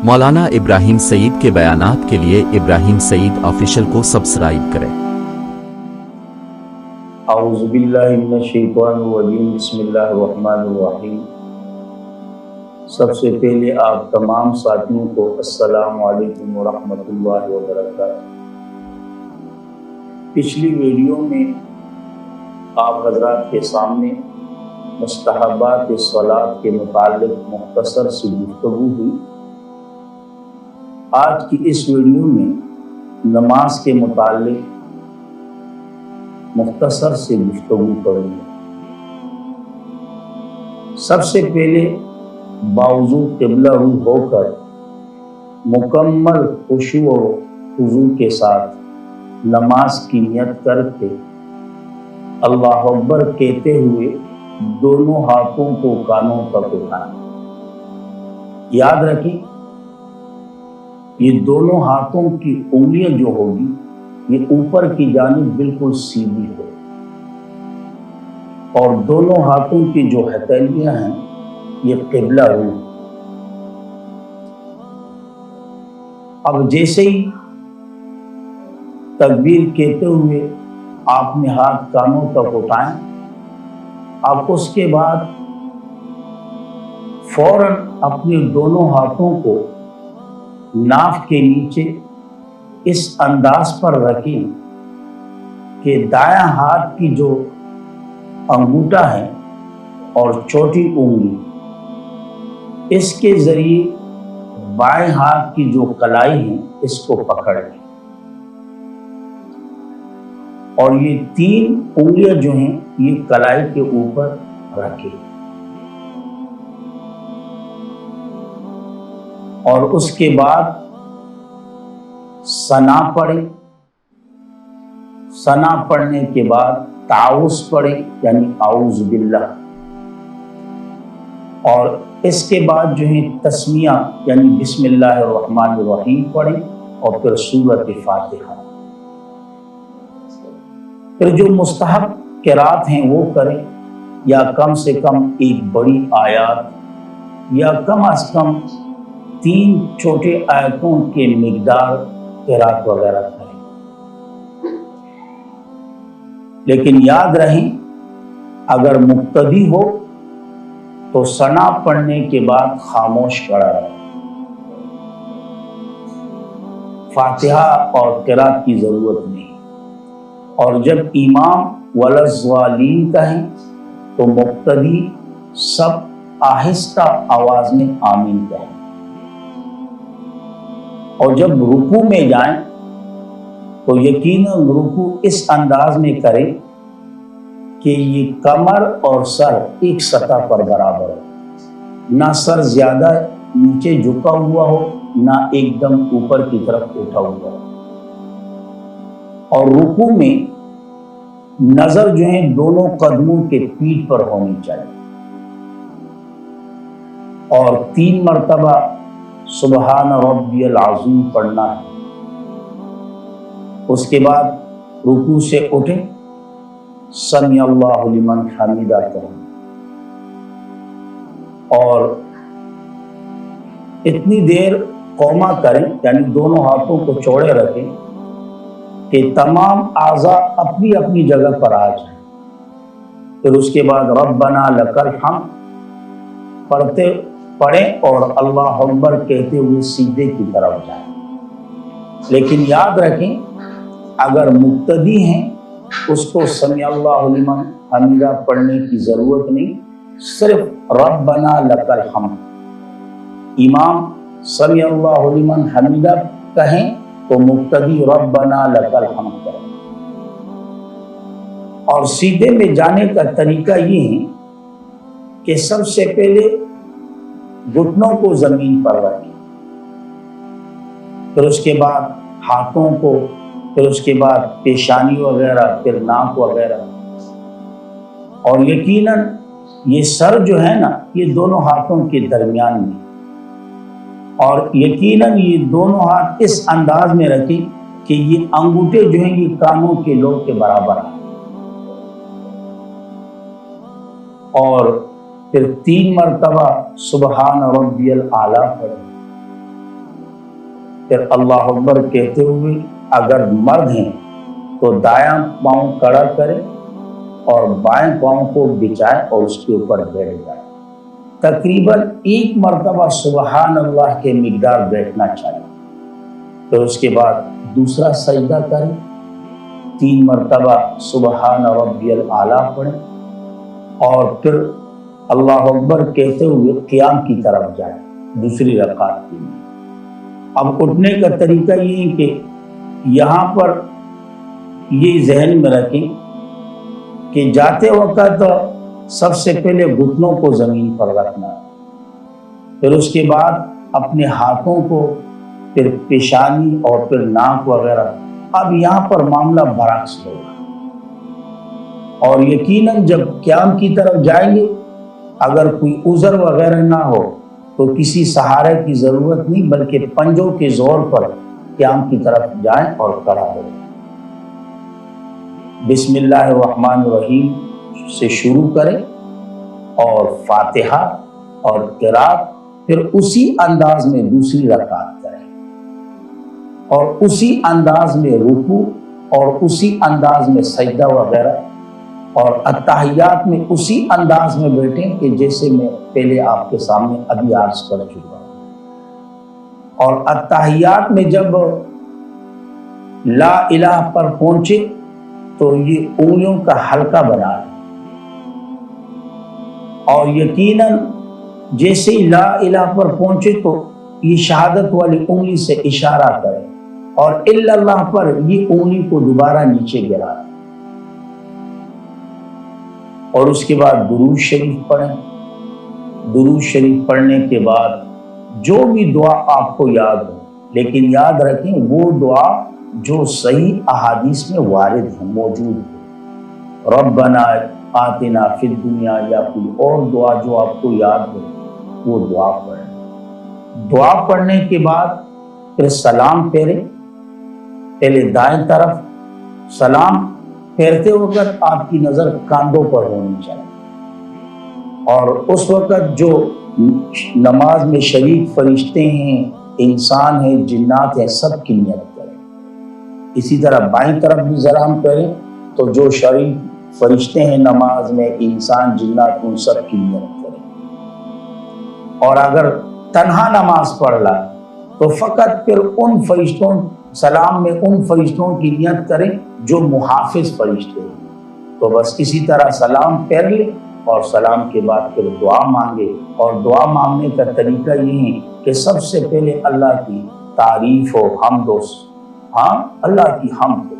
مولانا ابراہیم سعید کے بیانات کے لیے ابراہیم سعید آفیشل کو سبسکرائب کریں۔ اعوذ باللہ من الشیطان الرجیم، بسم اللہ الرحمن الرحیم۔ سب سے پہلے آپ تمام ساتھیوں کو السلام علیکم ورحمۃ اللہ وبرکاتہ۔ پچھلی ویڈیو میں آپ حضرات کے سامنے مستحبات صلاۃ کے متعلق مختصر سی گفتگو ہوئی۔ آج کی اس ویڈیو میں نماز کے متعلق مختصر سے گفتگو کروں گا۔ سب سے پہلے باوضو قبلہ رو ہو کر مکمل خشوع و خضوع کے ساتھ نماز کی نیت کر کے اللہ اکبر کہتے ہوئے دونوں ہاتھوں کو کانوں تک اٹھائیں۔ یاد رکھیں، یہ دونوں ہاتھوں کی انگلیاں جو ہوگی یہ اوپر کی جانب بالکل سیدھی ہو، اور دونوں ہاتھوں کی جو ہتھیلیاں ہیں یہ قبلہ رو۔ اب جیسے ہی تکبیر کہتے ہوئے آپ نے ہاتھ کانوں تک اٹھائیں، آپ اس کے بعد فوراً اپنے دونوں ہاتھوں کو ناف کے نیچے اس انداز پر رکھیں کہ دایاں ہاتھ کی جو انگوٹھا ہے اور چھوٹی انگلی، اس کے ذریعے بائیں ہاتھ کی جو کلائی ہے اس کو پکڑ لیں، اور یہ تین انگلیاں جو ہیں یہ کلائی کے اوپر رکھیں، اور اس کے بعد ثنا پڑھیں۔ ثنا پڑھنے کے بعد تعوذ پڑھیں، یعنی اعوذ باللہ، اور اس کے بعد جو ہے تسمیہ یعنی بسم اللہ الرحمن الرحیم پڑھیں، اور پھر سورۃ فاتحہ۔ پھر جو مستحب قرات ہیں وہ کریں، یا کم سے کم ایک بڑی آیات یا کم از کم 3 چھوٹے آیتوں کے مقدار قرات وغیرہ کریں۔ لیکن یاد رہیں، اگر مقتدی ہو تو ثنا پڑھنے کے بعد خاموش کھڑا رہے، فاتحہ اور قرات کی ضرورت نہیں، اور جب امام وَلَضَّالِّينَ کہیں تو مقتدی سب آہستہ آواز میں آمین کہیں، اور جب رکوع میں جائیں تو یقیناً رکوع اس انداز میں کریں کہ یہ کمر اور سر ایک سطح پر برابر ہو، نہ سر زیادہ نیچے جھکا ہوا ہو، نہ ایک دم اوپر کی طرف اٹھا ہوا ہو، اور رکوع میں نظر جو ہے دونوں قدموں کے پیٹھ پر ہونی چاہیے، اور 3 مرتبہ سبحان ربی العظیم پڑھنا ہے۔ اس کے بعد رکوع سے اٹھیں، سمیع اللہ لمن حمیدہ کہیں، اور اتنی دیر قوما کریں، یعنی دونوں ہاتھوں کو چوڑے رکھیں کہ تمام اعضاء اپنی اپنی جگہ پر آ جائیں۔ پھر اس کے بعد ربنا لک الحمد پڑھیں اور اللہ اکبر کہتے ہوئے سیدھے کی طرف جائیں۔ لیکن یاد رکھیں، اگر مقتدی ہیں اس کو سمیع اللہ لمن حمیدہ پڑھنے کی ضرورت نہیں، صرف ربنا لک الحمد۔ امام سمیع اللہ لمن حمیدہ کہیں تو مقتدی ربنا لک الحمد کریں۔ اور سیدھے میں جانے کا طریقہ یہ ہے کہ سب سے پہلے گھٹنوں کو زمین پر رکھیں، پھر اس کے بعد ہاتھوں کو، پھر اس کے بعد پیشانی وغیرہ، پھر ناک وغیرہ، اور یقیناً یہ سر جو ہے نا یہ دونوں ہاتھوں کے درمیان میں، اور یقیناً یہ دونوں ہاتھ اس انداز میں رکھیں کہ یہ انگوٹھے جو ہیں یہ کانوں کے لوگ کے برابر ہیں، اور پھر 3 مرتبہ سبحان ربی الاعلیٰ پڑھیں، پھر اللہ اکبر کہتے ہوئے اگر مرد ہیں تو دایاں پاؤں کڑا کرے اور بائیں پاؤں کو بچھائے اور اس کے اوپر بیٹھ جائے۔ تقریباً 1 مرتبہ سبحان اللہ کے مقدار بیٹھنا چاہیے۔ پھر اس کے بعد دوسرا سجدہ کریں، 3 مرتبہ سبحان ربی الاعلیٰ پڑھیں اور پھر اللہ اکبر کہتے ہوئے قیام کی طرف جائیں دوسری رکعت کے لیے۔ اب اٹھنے کا طریقہ یہ ہے کہ یہاں پر یہ ذہن میں رکھیں کہ جاتے وقت سب سے پہلے گھٹنوں کو زمین پر رکھنا، پھر اس کے بعد اپنے ہاتھوں کو، پھر پیشانی اور پھر ناک وغیرہ۔ اب یہاں پر معاملہ برعکس ہوگا، اور یقیناً جب قیام کی طرف جائیں گے اگر کوئی عذر وغیرہ نہ ہو تو کسی سہارے کی ضرورت نہیں، بلکہ پنجوں کے زور پر قیام کی طرف جائیں اور کھڑا ہو جائیں۔ بسم اللہ الرحمن الرحیم سے شروع کریں اور فاتحہ اور قرات، پھر اسی انداز میں دوسری رکعت کریں اور اسی انداز میں رکوع اور اسی انداز میں سجدہ وغیرہ، اور اتحیات میں اسی انداز میں بیٹھیں کہ جیسے میں پہلے آپ کے سامنے ابھی عرض کر چکا ہوں۔ اور اتحیات میں جب لا الہ پر پہنچے تو یہ انگلیوں کا حلقہ بنا لیں، اور یقیناً جیسے ہی لا الہ پر پہنچے تو یہ شہادت والی انگلی سے اشارہ کریں اور الا اللہ پر یہ انگلی کو دوبارہ نیچے گرا دیں، اور اس کے بعد درود شریف پڑھیں۔ درود شریف پڑھنے کے بعد جو بھی دعا آپ کو یاد ہو، لیکن یاد رکھیں وہ دعا جو صحیح احادیث میں وارد ہے، موجود ہے، ربنا آتنا فی الدنیا، یا کوئی اور دعا جو آپ کو یاد ہو وہ دعا پڑھیں۔ دعا پڑھنے کے بعد پھر سلام پھیریں، پہلے دائیں طرف سلام پھیرتے وقت آپ کی نظر کاندھوں پر ہونی چاہیے، اور اس وقت جو نماز میں شریک فرشتے ہیں، انسان ہیں، جنات ہیں، سب کی نیت کریں۔ اسی طرح بائیں طرف بھی سلام کریں تو جو شریک فرشتے ہیں نماز میں، انسان، جنات، ان سب کی نیت کریں۔ اور اگر تنہا نماز پڑھ رہا تو فقط پھر ان فرشتوں، سلام میں ان فرشتوں کی نیت کریں جو محافظ فرشتے ہیں، تو بس اسی طرح سلام پھیر لیں اور سلام کے بعد پھر دعا مانگے۔ اور دعا مانگنے کا طریقہ یہ ہے کہ سب سے پہلے اللہ کی تعریف ہو، حمد ہو، اللہ کی حمد ہو،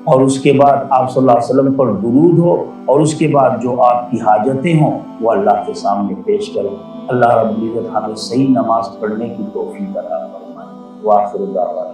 اور اس کے بعد آپ صلی اللہ علیہ وسلم پر درود ہو، اور اس کے بعد جو آپ کی حاجتیں ہوں وہ اللہ کے سامنے پیش کریں۔ اللہ رب العزت ہمیں صحیح نماز پڑھنے کی توفیق عطا فرمائے۔ وآخر دعوانا